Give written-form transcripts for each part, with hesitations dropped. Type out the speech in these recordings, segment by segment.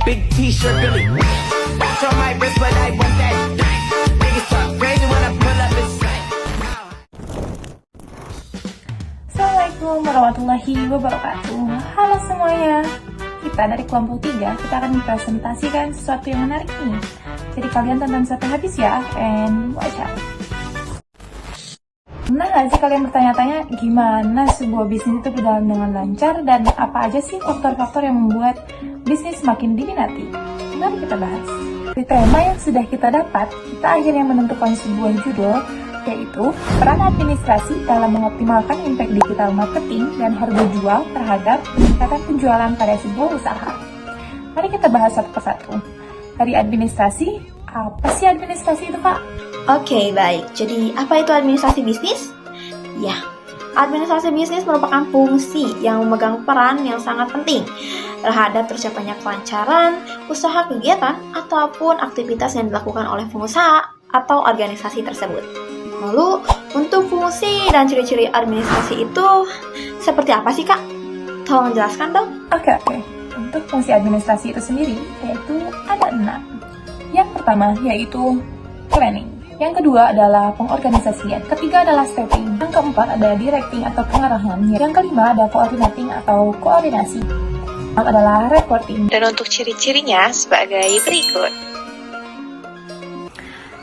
big t-shirt Billy. Watch on my wrist, but I want that. Niggas talk crazy when I pull up in sight. Assalamualaikum warahmatullahi wabarakatuh. Halo semuanya. Kita dari kelompok 3, kita akan mempresentasikan sesuatu yang menarik nih. Jadi kalian tonton sampai habis ya, and watch out. Pernah nggak sih kalian bertanya-tanya gimana sebuah bisnis itu berjalan dengan lancar dan apa aja sih faktor-faktor yang membuat bisnis semakin diminati? Mari kita bahas. Di tema yang sudah kita dapat, kita akhirnya menentukan sebuah judul, yaitu peran administrasi dalam mengoptimalkan impact digital marketing dan harga jual terhadap peningkatan penjualan pada sebuah usaha. Mari kita bahas satu persatu. Dari administrasi, apa sih administrasi itu, Kak? Oke, baik. Jadi, apa itu administrasi bisnis? Ya, administrasi bisnis merupakan fungsi yang memegang peran yang sangat penting terhadap tercapainya kelancaran, usaha kegiatan, ataupun aktivitas yang dilakukan oleh pengusaha atau organisasi tersebut. Lalu, untuk fungsi dan ciri-ciri administrasi itu seperti apa sih, Kak? Tolong jelaskan dong. Oke. Untuk fungsi administrasi itu sendiri, yaitu ada 6. Yang pertama, yaitu planning. Yang kedua adalah pengorganisasian. Ketiga adalah staffing. Yang keempat ada directing atau pengarahan. Yang kelima ada coordinating atau koordinasi. Yang adalah reporting. Dan untuk ciri-cirinya sebagai berikut.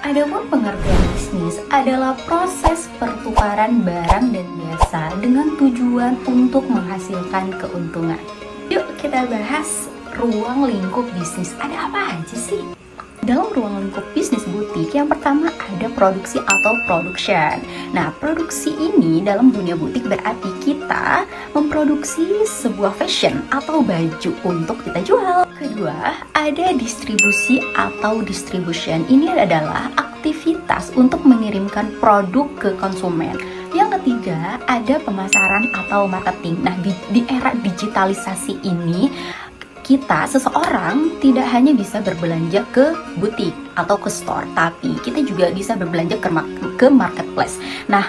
Adapun pengertian bisnis adalah proses pertukaran barang dan jasa dengan tujuan untuk menghasilkan keuntungan. Yuk kita bahas ruang lingkup bisnis. Ada apa aja sih? Dalam ruang lingkup bisnis butik, yang pertama ada produksi atau production. Nah, produksi ini dalam dunia butik berarti kita memproduksi sebuah fashion atau baju untuk kita jual. Kedua, ada distribusi atau distribution. Ini adalah aktivitas untuk mengirimkan produk ke konsumen. Yang ketiga, ada pemasaran atau marketing. Nah, di era digitalisasi ini, seseorang tidak hanya bisa berbelanja ke butik atau ke store, tapi kita juga bisa berbelanja ke marketplace. Nah,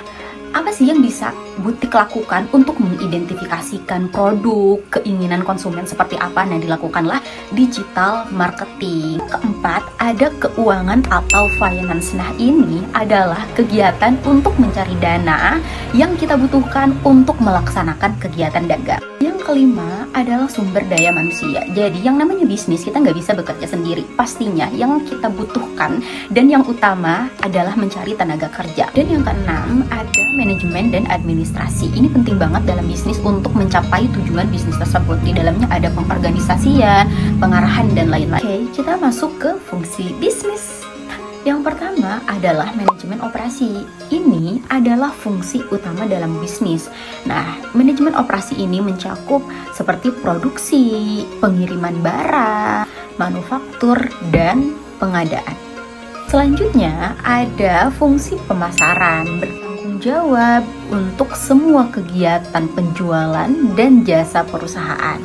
apa sih yang bisa butik lakukan untuk mengidentifikasikan produk, keinginan konsumen seperti apa? Nah, dilakukanlah digital marketing. Keempat, ada keuangan atau finance. Nah, ini adalah kegiatan untuk mencari dana yang kita butuhkan untuk melaksanakan kegiatan dagang. Yang kelima adalah sumber daya manusia. Jadi yang namanya bisnis kita nggak bisa bekerja sendiri. Pastinya yang kita butuhkan dan yang utama adalah mencari tenaga kerja. Dan yang keenam ada manajemen dan administrasi. Ini penting banget dalam bisnis untuk mencapai tujuan bisnis tersebut. Di dalamnya ada pengorganisasian, pengarahan dan lain-lain. Oke, kita masuk ke fungsi bisnis. Yang pertama adalah manajemen operasi. Ini adalah fungsi utama dalam bisnis. Nah, manajemen operasi ini mencakup seperti produksi, pengiriman barang, manufaktur, dan pengadaan. Selanjutnya ada fungsi pemasaran, bertanggung jawab untuk semua kegiatan penjualan dan jasa perusahaan.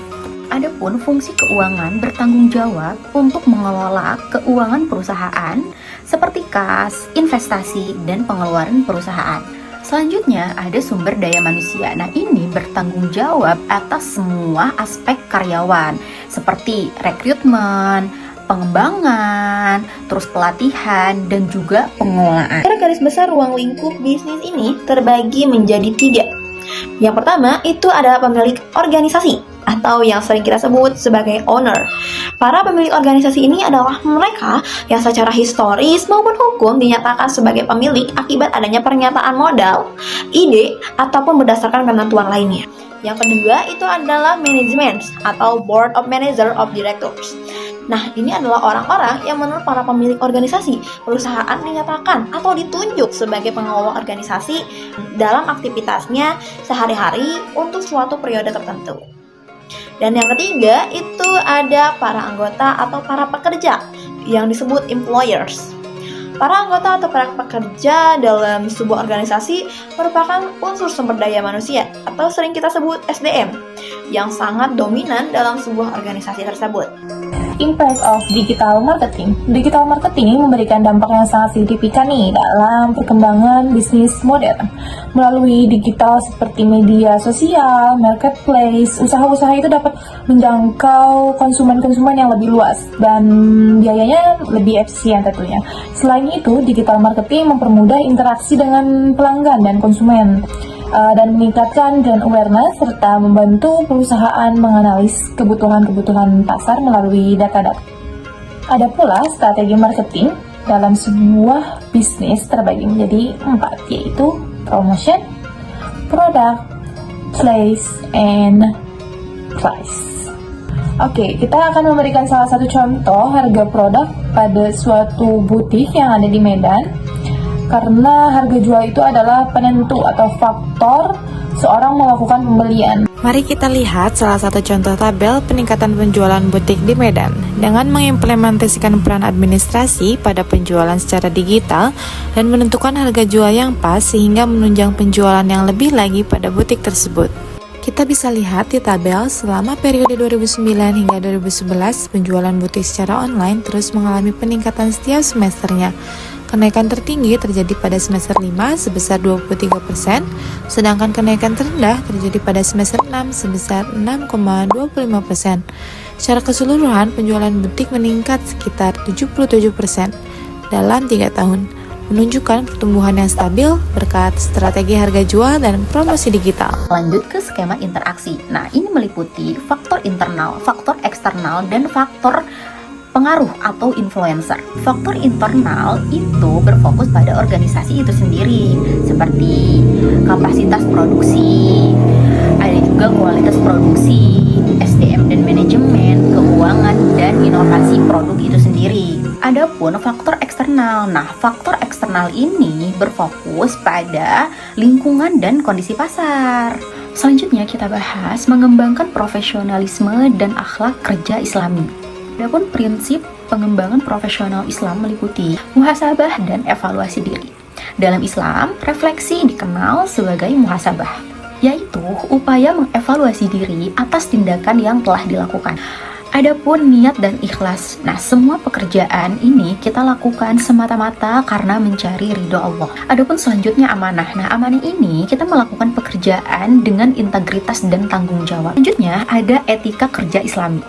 Adapun fungsi keuangan bertanggung jawab untuk mengelola keuangan perusahaan seperti kas, investasi, dan pengeluaran perusahaan. Selanjutnya ada sumber daya manusia. Nah, ini bertanggung jawab atas semua aspek karyawan seperti rekrutmen, pengembangan, terus pelatihan, dan juga pengelolaan. Secara garis besar ruang lingkup bisnis ini terbagi menjadi 3. Yang pertama itu adalah pemilik organisasi atau yang sering kita sebut sebagai owner. Para pemilik organisasi ini adalah mereka yang secara historis maupun hukum dinyatakan sebagai pemilik akibat adanya pernyataan modal, ide, ataupun berdasarkan ketentuan lainnya. Yang kedua itu adalah manajemen atau board of manager of directors. Nah, ini adalah orang-orang yang menurut para pemilik organisasi, perusahaan dinyatakan atau ditunjuk sebagai pengelola organisasi dalam aktivitasnya sehari-hari untuk suatu periode tertentu. Dan yang ketiga itu ada para anggota atau para pekerja yang disebut employers. Para anggota atau para pekerja dalam sebuah organisasi merupakan unsur sumber daya manusia atau sering kita sebut SDM yang sangat dominan dalam sebuah organisasi tersebut. Impact of digital marketing. Digital marketing memberikan dampak yang sangat signifikan nih dalam perkembangan bisnis modern. Melalui digital seperti media sosial, marketplace, usaha-usaha itu dapat menjangkau konsumen-konsumen yang lebih luas dan biayanya lebih efisien tentunya. Selain itu, digital marketing mempermudah interaksi dengan pelanggan dan konsumen dan meningkatkan brand awareness serta membantu perusahaan menganalisis kebutuhan-kebutuhan pasar melalui data-data. Ada pula strategi marketing dalam sebuah bisnis terbagi menjadi 4, yaitu promotion, product, place, and price. Oke, kita akan memberikan salah satu contoh harga produk pada suatu butik yang ada di Medan. Karena harga jual itu adalah penentu atau faktor seorang melakukan pembelian. Mari kita lihat salah satu contoh tabel peningkatan penjualan butik di Medan. Dengan mengimplementasikan peran administrasi pada penjualan secara digital dan menentukan harga jual yang pas sehingga menunjang penjualan yang lebih lagi pada butik tersebut. Kita bisa lihat di tabel selama periode 2009 hingga 2011 penjualan butik secara online terus mengalami peningkatan setiap semesternya. Kenaikan tertinggi terjadi pada semester 5 sebesar 23%, sedangkan kenaikan terendah terjadi pada semester 6 sebesar 6,25%. Secara keseluruhan, penjualan butik meningkat sekitar 77% dalam 3 tahun, menunjukkan pertumbuhan yang stabil berkat strategi harga jual dan promosi digital. Lanjut ke skema interaksi. Nah, ini meliputi faktor internal, faktor eksternal, dan faktor pengaruh atau influencer. Faktor internal itu berfokus pada organisasi itu sendiri, seperti kapasitas produksi, ada juga kualitas produksi, SDM dan manajemen, keuangan, dan inovasi produk itu sendiri. Adapun faktor eksternal, nah faktor eksternal ini berfokus pada lingkungan dan kondisi pasar. Selanjutnya kita bahas mengembangkan profesionalisme dan akhlak kerja Islami. Adapun prinsip pengembangan profesional Islam meliputi muhasabah dan evaluasi diri. Dalam Islam, refleksi dikenal sebagai muhasabah, yaitu upaya mengevaluasi diri atas tindakan yang telah dilakukan. Adapun niat dan ikhlas, nah semua pekerjaan ini kita lakukan semata-mata karena mencari ridho Allah. Adapun selanjutnya amanah, nah amanah ini kita melakukan pekerjaan dengan integritas dan tanggung jawab. Selanjutnya ada etika kerja Islami.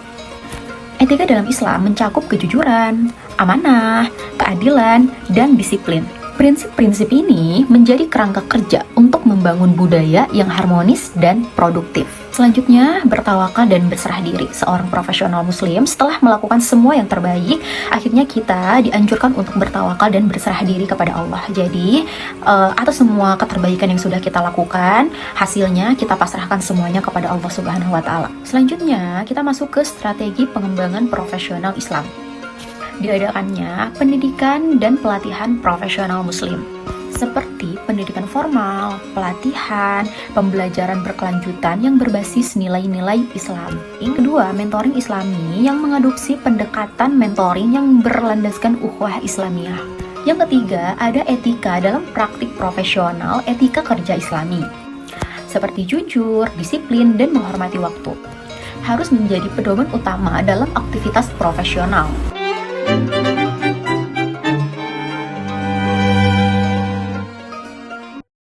Etika dalam Islam mencakup kejujuran, amanah, keadilan, dan disiplin. Prinsip-prinsip ini menjadi kerangka kerja untuk membangun budaya yang harmonis dan produktif. Selanjutnya, bertawakal dan berserah diri. Seorang profesional muslim setelah melakukan semua yang terbaik, akhirnya kita dianjurkan untuk bertawakal dan berserah diri kepada Allah. Jadi, atas semua keterbaikan yang sudah kita lakukan, hasilnya kita pasrahkan semuanya kepada Allah Subhanahu wa Ta'ala. Selanjutnya, kita masuk ke strategi pengembangan profesional Islam. Diadakannya pendidikan dan pelatihan profesional muslim seperti pendidikan formal, pelatihan, pembelajaran berkelanjutan yang berbasis nilai-nilai Islam. Yang kedua, mentoring Islami yang mengadopsi pendekatan mentoring yang berlandaskan ukhuwah Islamiyah. Yang ketiga, ada etika dalam praktik profesional, etika kerja Islami seperti jujur, disiplin, dan menghormati waktu. Harus menjadi pedoman utama dalam aktivitas profesional.